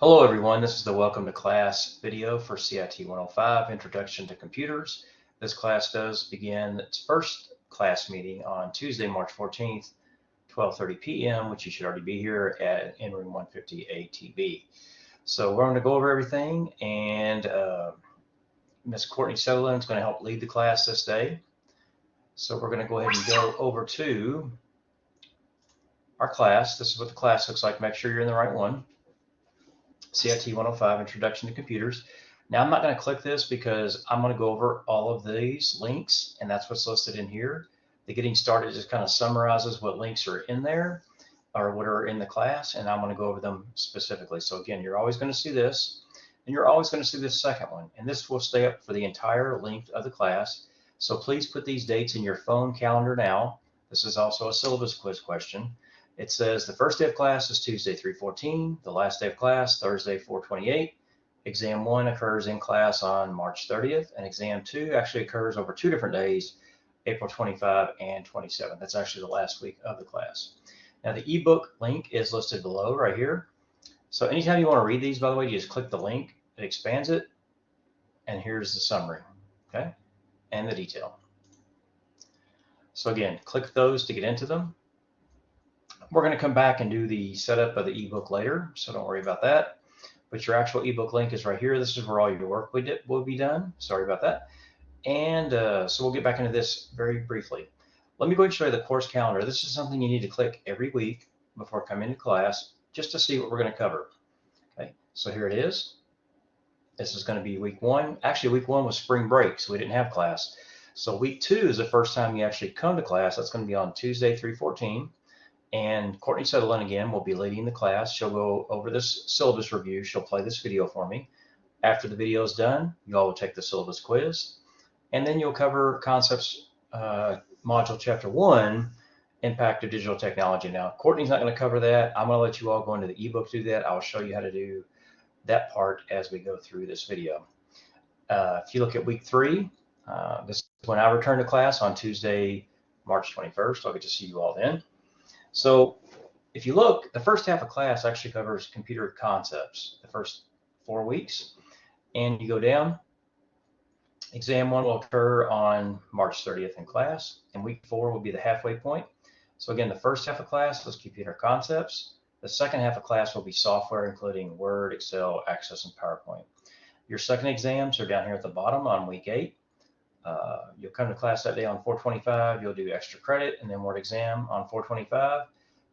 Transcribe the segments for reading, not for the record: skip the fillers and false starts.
Hello everyone, this is the Welcome to Class video for CIT 105, Introduction to Computers. This class does begin its first class meeting on Tuesday, March 14th, 12:30 p.m., which you should already be here in room 150 ATB. So we're going to go over everything, and Ms. Courtney Sutherland is going to help lead the class this day. So we're going to go ahead and go over to our class. This is what the class looks like. Make sure you're in the right one. CIT 105, Introduction to Computers. Now I'm not going to click this because I'm going to go over all of these links, and that's what's listed in here. The Getting Started just kind of summarizes what links are in there or what are in the class, and I'm going to go over them specifically. So again, you're always going to see this, and you're always going to see this second one, and this will stay up for the entire length of the class. So please put these dates in your phone calendar now. This is also a syllabus quiz question. It says the first day of class is Tuesday 3/14, the last day of class Thursday 4/28. Exam 1 occurs in class on March 30th, and exam 2 actually occurs over 2 different days, April 25 and 27. That's actually the last week of the class. Now the ebook link is listed below right here. So anytime you want to read these, by the way, you just click the link, it expands it, and here's the summary, okay, and the detail. So again, click those to get into them. We're going to come back and do the setup of the ebook later, so don't worry about that. But your actual ebook link is right here. This is where all your work will be done. Sorry about that. And so we'll get back into this very briefly. Let me go ahead and show you the course calendar. This is something you need to click every week before coming to class just to see what we're going to cover. Okay, so here it is. This is going to be week 1. Actually, week 1 was spring break, so we didn't have class. So week 2 is the first time you actually come to class. That's going to be on Tuesday 3/14. And Courtney Sutherland again will be leading the class. She'll go over this syllabus review. She'll play this video for me. After the video is done, you all will take the syllabus quiz, and then you'll cover concepts, module chapter 1, impact of digital technology. Now, Courtney's not going to cover that. I'm going to let you all go into the ebook to do that. I'll show you how to do that part as we go through this video. If you look at week 3, this is when I return to class on Tuesday, March 21st. I'll get to see you all then. So if you look, the first half of class actually covers computer concepts, the first 4 weeks. And you go down, exam 1 will occur on March 30th in class, and week 4 will be the halfway point. So again, the first half of class was computer concepts. The second half of class will be software, including Word, Excel, Access, and PowerPoint. Your second exams are down here at the bottom on week 8. You'll come to class that day on 4/25. You'll do extra credit and then word exam on 4/25.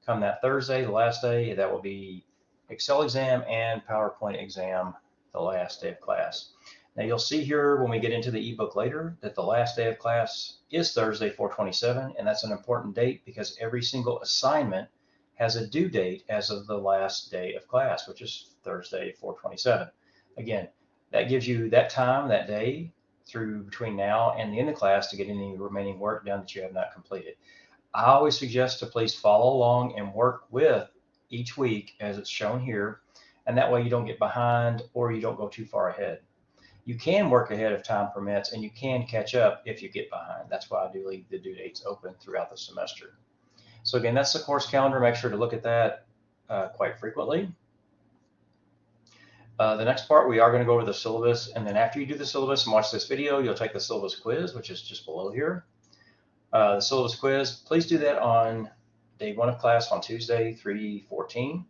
Come that Thursday, the last day, that will be Excel exam and PowerPoint exam, the last day of class. Now you'll see here when we get into the ebook later that the last day of class is Thursday 4/27, and that's an important date because every single assignment has a due date as of the last day of class, which is Thursday 4/27. Again, that gives you that time, that day, through between now and the end of class to get any remaining work done that you have not completed. I always suggest to please follow along and work with each week as it's shown here, and that way you don't get behind or you don't go too far ahead. You can work ahead if time permits, and you can catch up if you get behind. That's why I do leave the due dates open throughout the semester. So again, that's the course calendar. Make sure to look at that quite frequently. The next part, we are going to go over the syllabus, and then after you do the syllabus and watch this video, you'll take the syllabus quiz, which is just below here. The syllabus quiz, please do that on day 1 of class on Tuesday 3/14.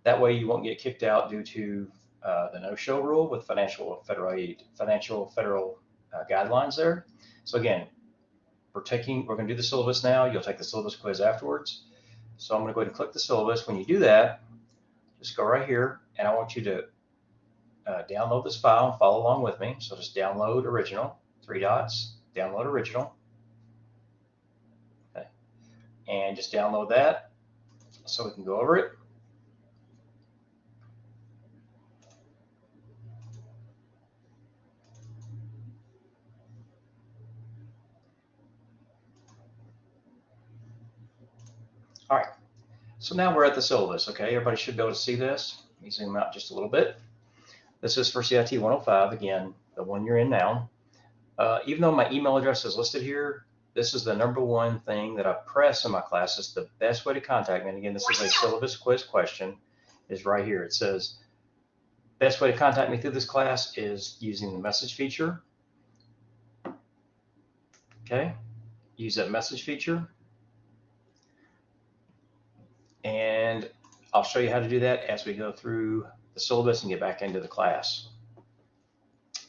That way you won't get kicked out due to the no-show rule with financial federal guidelines there. So again, we're going to do the syllabus now. You'll take the syllabus quiz afterwards. So I'm going to go ahead and click the syllabus. When you do that, just go right here, and I want you to download this file and follow along with me. So just download original, 3 dots, download original. Okay. And just download that so we can go over it. All right, so now we're at the syllabus, okay? Everybody should be able to see this. Let me zoom out just a little bit. This is for CIT 105, again, the one you're in now. Even though my email address is listed here, this is the #1 thing that I press in my classes. The best way to contact me, and again, this is a syllabus quiz question, is right here. It says, Best way to contact me through this class is using the message feature. Okay, use that message feature. And I'll show you how to do that as we go through the syllabus and get back into the class.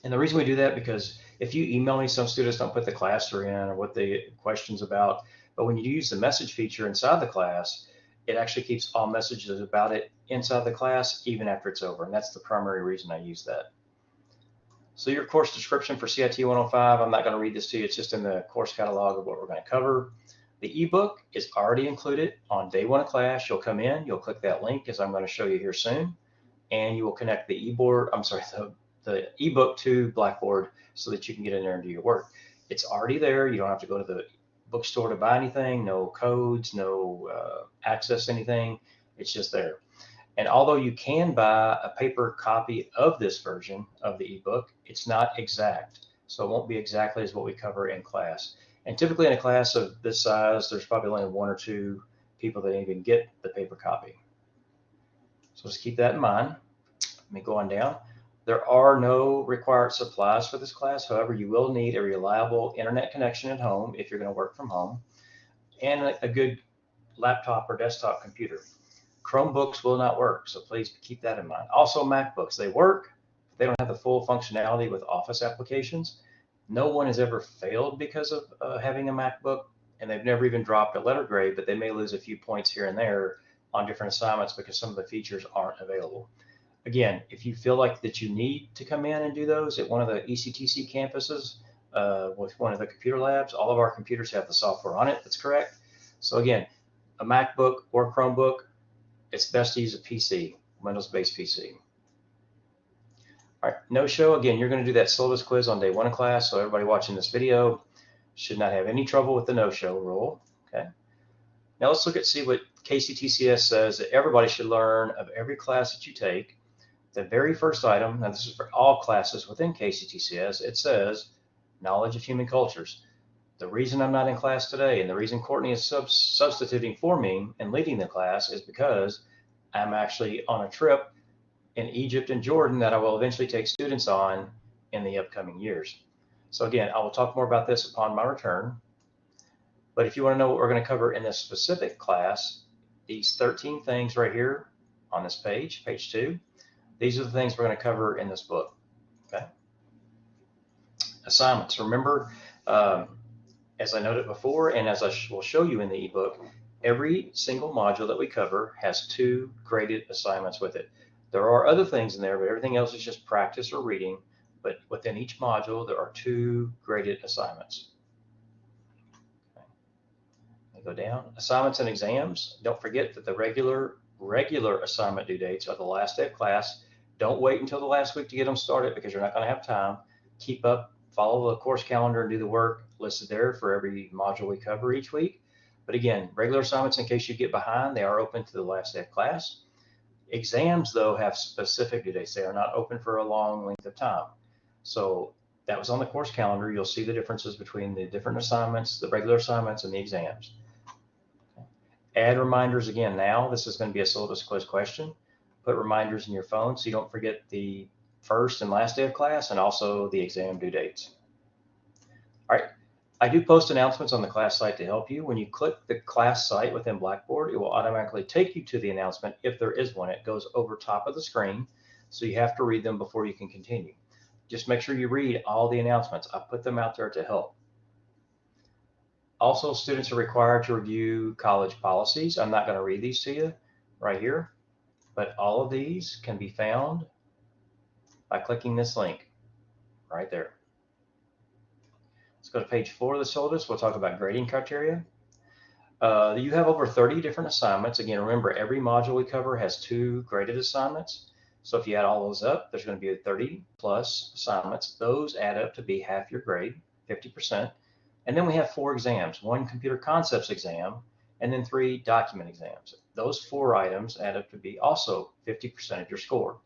And the reason we do that, because if you email me, some students don't put the class they're in or what the question's about. But when you use the message feature inside the class, it actually keeps all messages about it inside the class, even after it's over. And that's the primary reason I use that. So your course description for CIT 105, I'm not going to read this to you. It's just in the course catalog of what we're going to cover. The ebook is already included on day one of class. You'll come in, you'll click that link, as I'm going to show you here soon, and you will connect the the ebook to Blackboard so that you can get in there and do your work. It's already there. You don't have to go to the bookstore to buy anything, no codes, no access anything. It's just there. And although you can buy a paper copy of this version of the ebook, it's not exact. So it won't be exactly as what we cover in class. And typically in a class of this size, there's probably only 1 or 2 people that even get the paper copy. So just keep that in mind. Let me go on down. There are no required supplies for this class. However, you will need a reliable internet connection at home if you're going to work from home, and a good laptop or desktop computer. Chromebooks will not work, so please keep that in mind. Also, MacBooks, they work, but they don't have the full functionality with Office applications. No one has ever failed because of having a MacBook, and they've never even dropped a letter grade, but they may lose a few points here and there on different assignments because some of the features aren't available. Again, if you feel like that you need to come in and do those at one of the ECTC campuses with one of the computer labs, all of our computers have the software on it that's correct. So again, a MacBook or Chromebook, it's best to use a PC, Windows-based PC. All right, no-show, again, you're going to do that syllabus quiz on day one of class, so everybody watching this video should not have any trouble with the no-show rule. Okay. Now let's look at see what KCTCS says that everybody should learn of every class that you take. The very first item, now this is for all classes within KCTCS, it says knowledge of human cultures. The reason I'm not in class today and the reason Courtney is substituting for me and leading the class is because I'm actually on a trip in Egypt and Jordan that I will eventually take students on in the upcoming years. So again, I will talk more about this upon my return. But if you want to know what we're going to cover in this specific class, these 13 things right here on this page, page 2, these are the things we're going to cover in this book. Okay. Assignments. Remember, as I noted before, and as I will show you in the ebook, every single module that we cover has 2 graded assignments with it. There are other things in there, but everything else is just practice or reading. But within each module, there are 2 graded assignments. Okay. Let me go down. Assignments and exams. Don't forget that the regular assignment due dates are the last day of class. Don't wait until the last week to get them started because you're not going to have time. Keep up, follow the course calendar and do the work listed there for every module we cover each week. But again, regular assignments, in case you get behind, they are open to the last day of class. Exams, though, have specific due dates. They are not open for a long length of time. So that was on the course calendar. You'll see the differences between the different assignments, the regular assignments, and the exams. Okay. Add reminders again now. This is going to be a syllabus quiz question. Put reminders in your phone so you don't forget the first and last day of class and also the exam due dates. All right. I do post announcements on the class site to help you. When you click the class site within Blackboard, it will automatically take you to the announcement if there is one. It goes over top of the screen, so you have to read them before you can continue. Just make sure you read all the announcements. I put them out there to help. Also, students are required to review college policies. I'm not going to read these to you right here, but all of these can be found by clicking this link right there. Let's go to page 4 of the syllabus. We'll talk about grading criteria. You have over 30 different assignments. Again, remember, every module we cover has 2 graded assignments. So if you add all those up, there's going to be 30 plus assignments. Those add up to be half your grade, 50%. And then we have 4 exams, 1 computer concepts exam, and then 3 document exams. Those 4 items add up to be also 50% of your score.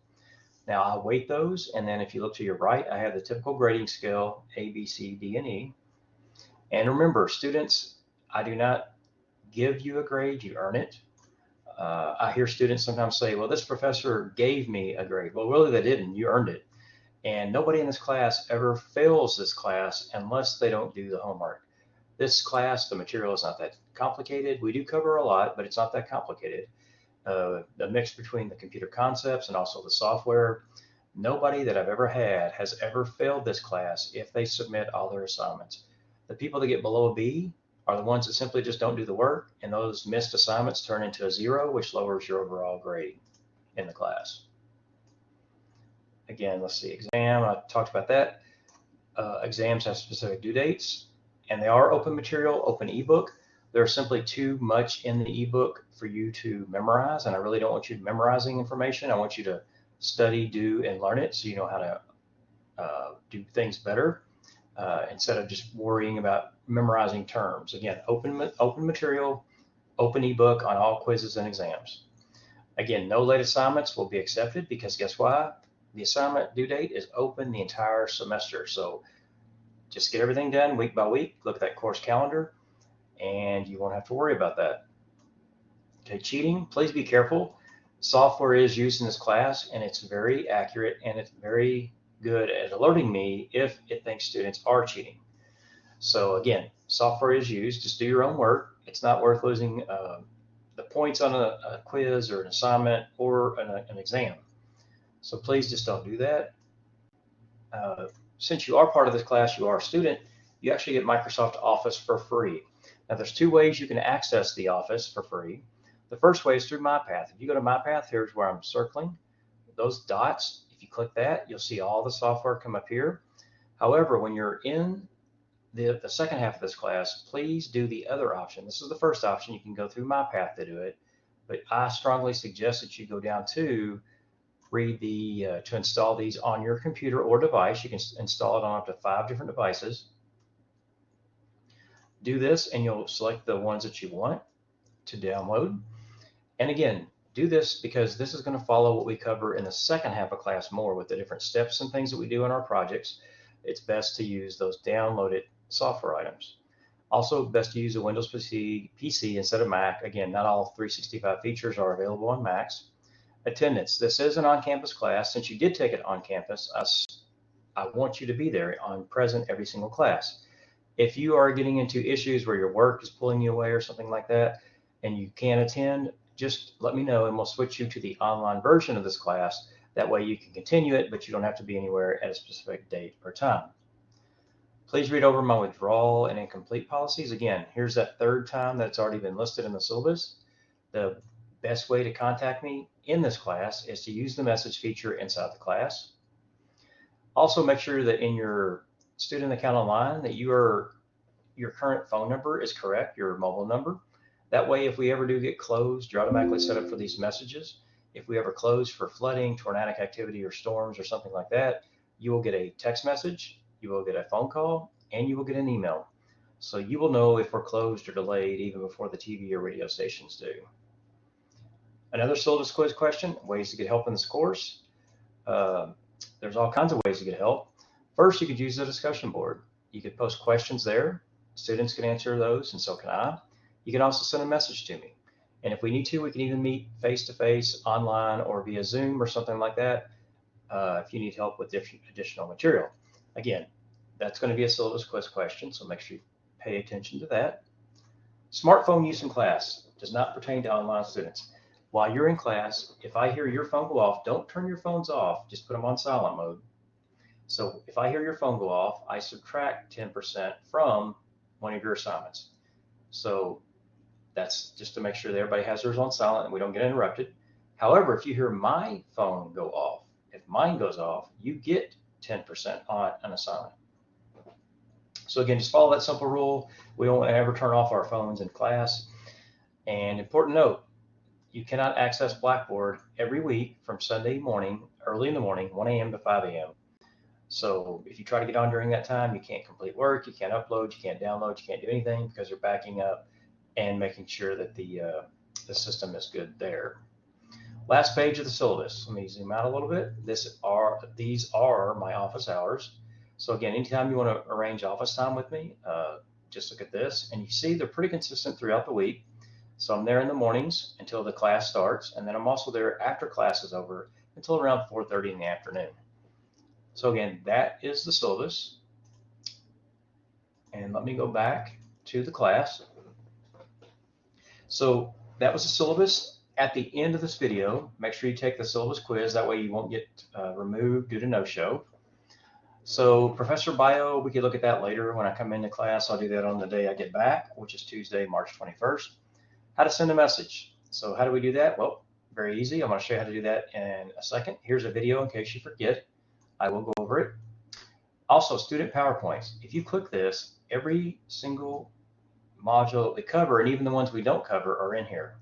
Now I'll weight those, and then if you look to your right, I have the typical grading scale, A, B, C, D, and E. And remember, students, I do not give you a grade, you earn it. I hear students sometimes say, well, this professor gave me a grade. Well, really they didn't, you earned it. And nobody in this class ever fails this class unless they don't do the homework. This class, the material is not that complicated. We do cover a lot, but it's not that complicated. The mix between the computer concepts and also the software, nobody that I've ever had has ever failed this class if they submit all their assignments. The people that get below a B are the ones that simply just don't do the work, and those missed assignments turn into a 0, which lowers your overall grade in the class. Again, let's see, exam, I talked about that. Exams have specific due dates, and they are open material, open ebook. There's simply too much in the ebook for you to memorize, and I really don't want you memorizing information. I want you to study, do, and learn it so you know how to do things better instead of just worrying about memorizing terms. Again, open material, open ebook on all quizzes and exams. Again, no late assignments will be accepted because guess why? The assignment due date is open the entire semester. So just get everything done week by week. Look at that course calendar and you won't have to worry about that. Okay, cheating, please be careful. Software is used in this class and it's very accurate and it's very good at alerting me if it thinks students are cheating. So again, software is used. Just do your own work. It's not worth losing the points on a quiz or an assignment or an exam. So please just don't do that. Since you are part of this class, you are a student, you actually get Microsoft Office for free. Now there's two ways you can access the Office for free. The first way is through MyPath. If you go to MyPath, here's where I'm circling. Those dots, if you click that, you'll see all the software come up here. However, when you're in the second half of this class, please do the other option. This is the first option. You can go through MyPath to do it, but I strongly suggest that you go down to to install these on your computer or device. You can install it on up to 5 different devices. Do this and you'll select the ones that you want to download. And again, do this because this is going to follow what we cover in the second half of class more with the different steps and things that we do in our projects. It's best to use those downloaded software items. Also, best to use a Windows PC instead of Mac. Again, not all 365 features are available on Macs. Attendance. This is an on-campus class. Since you did take it on campus, I want you to be there present every single class. If you are getting into issues where your work is pulling you away or something like that, and you can't attend, just let me know and we'll switch you to the online version of this class. That way you can continue it, but you don't have to be anywhere at a specific date or time. Please read over my withdrawal and incomplete policies. Again, here's that third time that it's already been listed in the syllabus. The best way to contact me in this class is to use the message feature inside the class. Also, make sure that in your student account online that your current phone number is correct, your mobile number. That way, if we ever do get closed, you're automatically set up for these messages. If we ever close for flooding, tornadic activity, or storms or something like that, you will get a text message, you will get a phone call, and you will get an email. So you will know if we're closed or delayed even before the TV or radio stations do. Another syllabus quiz question, ways to get help in this course. There's all kinds of ways to get help. First, you could use the discussion board. You could post questions there. Students can answer those, and so can I. You can also send a message to me. And if we need to, we can even meet face-to-face, online, or via Zoom or something like that if you need help with additional material. Again, that's going to be a syllabus quiz question, so make sure you pay attention to that. Smartphone use in class does not pertain to online students. While you're in class, if I hear your phone go off, don't turn your phones off, just put them on silent mode. So if I hear your phone go off, I subtract 10% from one of your assignments. So that's just to make sure that everybody has theirs on silent and we don't get interrupted. However, if you hear my phone go off, if mine goes off, you get 10% on an assignment. So again, just follow that simple rule. We don't ever turn off our phones in class. And important note, you cannot access Blackboard every week from Sunday morning, early in the morning, 1 a.m. to 5 a.m. So if you try to get on during that time, you can't complete work, you can't upload, you can't download, you can't do anything because you're backing up and making sure that the system is good there. Last page of the syllabus. Let me zoom out a little bit. These are my office hours. So again, anytime you want to arrange office time with me, just look at this and you see they're pretty consistent throughout the week. So I'm there in the mornings until the class starts, and then I'm also there after class is over until around 4:30 in the afternoon. So again, that is the syllabus. And let me go back to the class. So that was the syllabus. At the end of this video, make sure you take the syllabus quiz. That way you won't get removed due to no-show. So Professor Bio, we could look at that later when I come into class. I'll do that on the day I get back, which is Tuesday, March 21st. How to send a message. So how do we do that? Well, very easy. I'm going to show you how to do that in a second. Here's a video in case you forget. I will go over it. Also, student PowerPoints. If you click this, every single module that we cover, and even the ones we don't cover, are in here.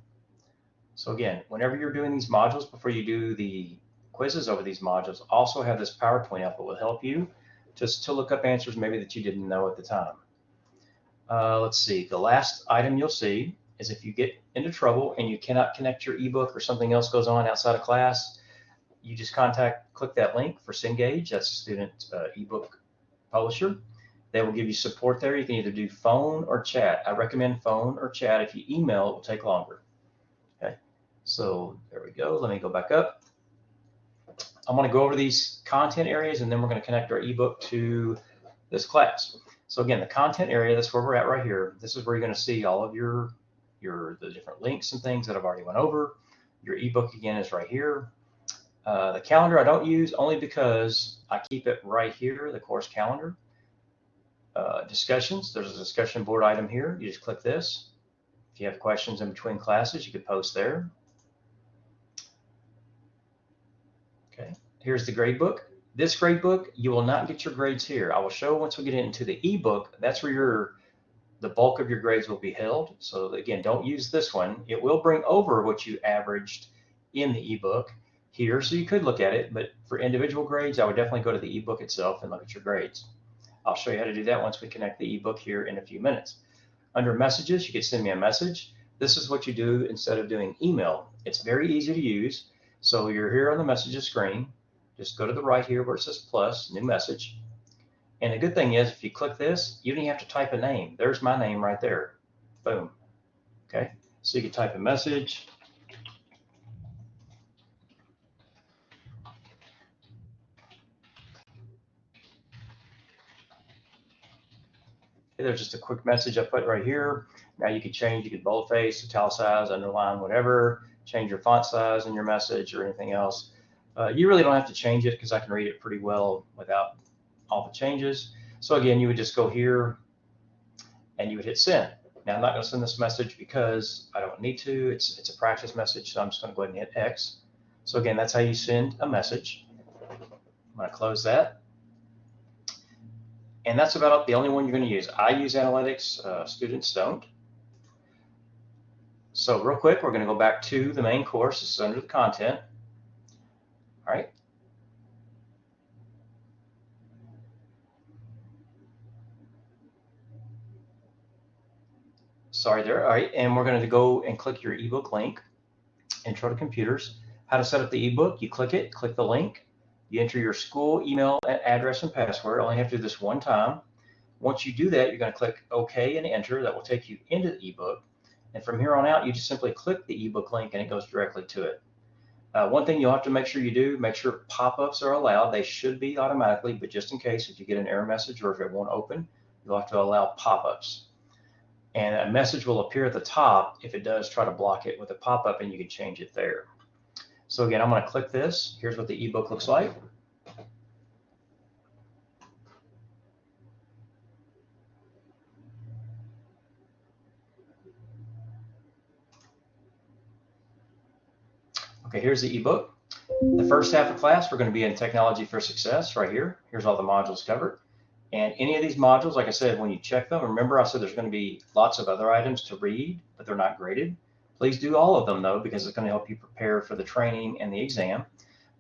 So again, whenever you're doing these modules, before you do the quizzes over these modules, also have this PowerPoint up that will help you just to look up answers maybe that you didn't know at the time. Let's see, the last item you'll see is if you get into trouble and you cannot connect your ebook or something else goes on outside of class, you just click that link for Cengage, that's a student ebook publisher. They will give you support there. You can either do phone or chat. I recommend phone or chat. If you email, it will take longer. Okay, so there we go. Let me go back up. I'm going to go over these content areas, and then we're going to connect our ebook to this class. So again, the content area, that's where we're at right here. This is where you're going to see all of the different links and things that I've already went over. Your ebook again is right here. The calendar I don't use only because I keep it right here, the course calendar. Discussions, there's a discussion board item here. You just click this. If you have questions in between classes, you can post there. Okay, here's the grade book. This grade book, you will not get your grades here. I will show once we get into the ebook, that's where the bulk of your grades will be held. So again, don't use this one. It will bring over what you averaged in the ebook here, so you could look at it, but for individual grades, I would definitely go to the ebook itself and look at your grades. I'll show you how to do that once we connect the ebook here in a few minutes. Under messages, you can send me a message. This is what you do instead of doing email. It's very easy to use. So you're here on the messages screen. Just go to the right here where it says plus, new message. And the good thing is, if you click this, you don't even have to type a name. There's my name right there. Boom. Okay, so you can type a message. There's just a quick message I put right here. Now you can change, you can boldface, italicize, underline, whatever, change your font size in your message or anything else. You really don't have to change it because I can read it pretty well without all the changes. So again, you would just go here and you would hit send. Now I'm not going to send this message because I don't need to. It's a practice message, so I'm just going to go ahead and hit X. So again, that's how you send a message. I'm going to close that. And that's about the only one you're going to use. I use analytics, students don't. So real quick, we're going to go back to the main course. This is under the content. All right. Sorry there. All right, and we're going to go and click your ebook link, Intro to Computers. How to set up the ebook, you click it, click the link. You enter your school email address and password. Only have to do this one time. Once you do that, you're going to click OK and enter. That will take you into the ebook. And from here on out, you just simply click the ebook link and it goes directly to it. One thing you'll have to make sure you do, make sure pop-ups are allowed. They should be automatically, but just in case, if you get an error message or if it won't open, you'll have to allow pop-ups. And a message will appear at the top if it does try to block it with a pop-up, and you can change it there. So again, I'm going to click this. Here's what the ebook looks like. Okay, here's the ebook. The first half of class, we're going to be in Technology for Success right here. Here's all the modules covered. And any of these modules, like I said, when you check them, remember I said there's going to be lots of other items to read, but they're not graded. Please do all of them, though, because it's going to help you prepare for the training and the exam.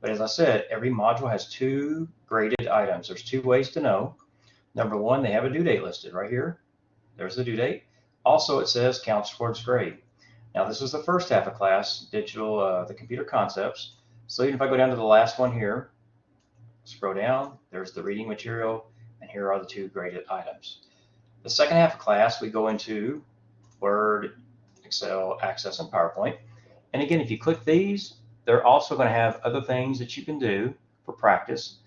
But as I said, every module has 2 graded items. There's 2 ways to know. Number 1, they have a due date listed right here. There's the due date. Also, it says counts towards grade. Now, this is the first half of class, the computer concepts. So even if I go down to the last one here, scroll down, there's the reading material, and here are the 2 graded items. The second half of class, we go into Word, Excel, Access, and PowerPoint. And again, if you click these, they're also going to have other things that you can do for practice,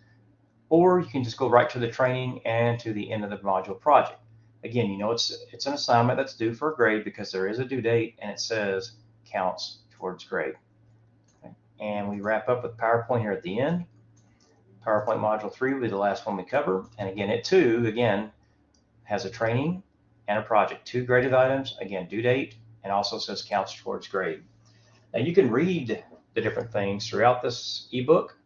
or you can just go right to the training and to the end of the module project. Again, you know it's an assignment that's due for a grade because there is a due date and it says counts towards grade. Okay. And we wrap up with PowerPoint here at the end. PowerPoint Module 3 will be the last one we cover. And again, it too, again, has a training and a project. 2 graded items, again, due date, and also says counts towards grade. Now you can read the different things throughout this ebook.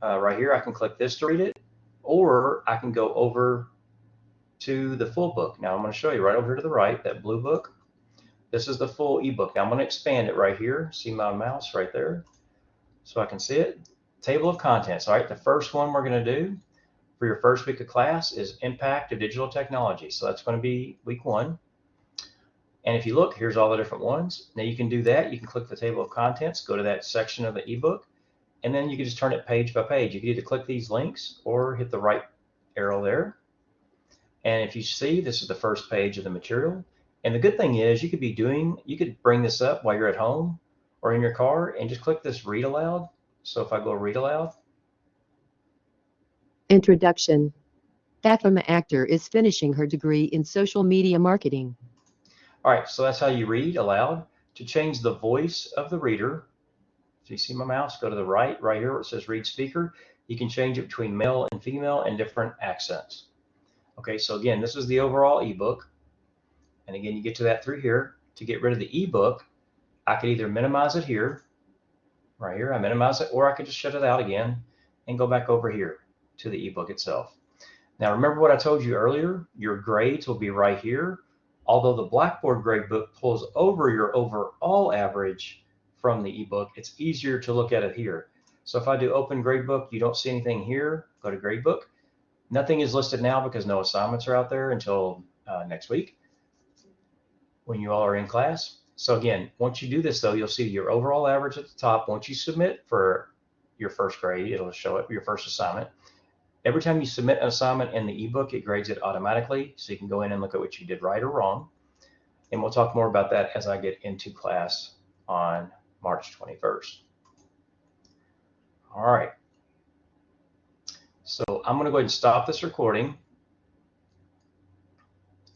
Right here, I can click this to read it, or I can go over to the full book. Now I'm going to show you right over here to the right, that blue book. This is the full ebook. Now I'm going to expand it right here. See my mouse right there? So I can see it. Table of contents. All right, the first one we're going to do for your first week of class is Impact of Digital Technology. So that's going to be week 1. And if you look, here's all the different ones. Now you can do that. You can click the table of contents, go to that section of the ebook, and then you can just turn it page by page. You can either click these links or hit the right arrow there. And if you see, this is the first page of the material. And the good thing is you could bring this up while you're at home or in your car and just click this read aloud. So if I go read aloud. Introduction. Fatima Akhtar is finishing her degree in social media marketing. All right, so that's how you read aloud. To change the voice of the reader, so you see my mouse, go to the right here where it says read speaker. You can change it between male and female and different accents. Okay, so again, this is the overall ebook. And again, you get to that through here. To get rid of the ebook, I could either minimize it here, right here, I minimize it, or I could just shut it out again and go back over here to the ebook itself. Now remember what I told you earlier, your grades will be right here. Although the Blackboard gradebook pulls over your overall average from the ebook, it's easier to look at it here. So if I do open gradebook, you don't see anything here, go to gradebook. Nothing is listed now because no assignments are out there until next week when you all are in class. So again, once you do this though, you'll see your overall average at the top. Once you submit for your first grade, it'll show up your first assignment. Every time you submit an assignment in the ebook, it grades it automatically, so you can go in and look at what you did right or wrong. And we'll talk more about that as I get into class on March 21st. All right. So I'm going to go ahead and stop this recording.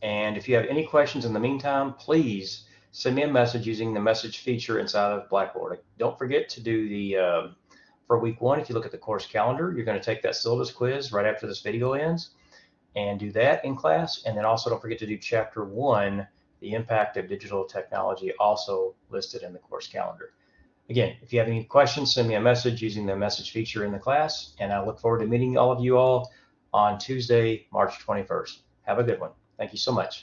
And if you have any questions in the meantime, please send me a message using the message feature inside of Blackboard. Don't forget to do the for week 1, if you look at the course calendar, you're going to take that syllabus quiz right after this video ends and do that in class. And then also don't forget to do chapter 1, the impact of digital technology, also listed in the course calendar. Again, if you have any questions, send me a message using the message feature in the class. And I look forward to meeting all of you all on Tuesday, March 21st. Have a good one. Thank you so much.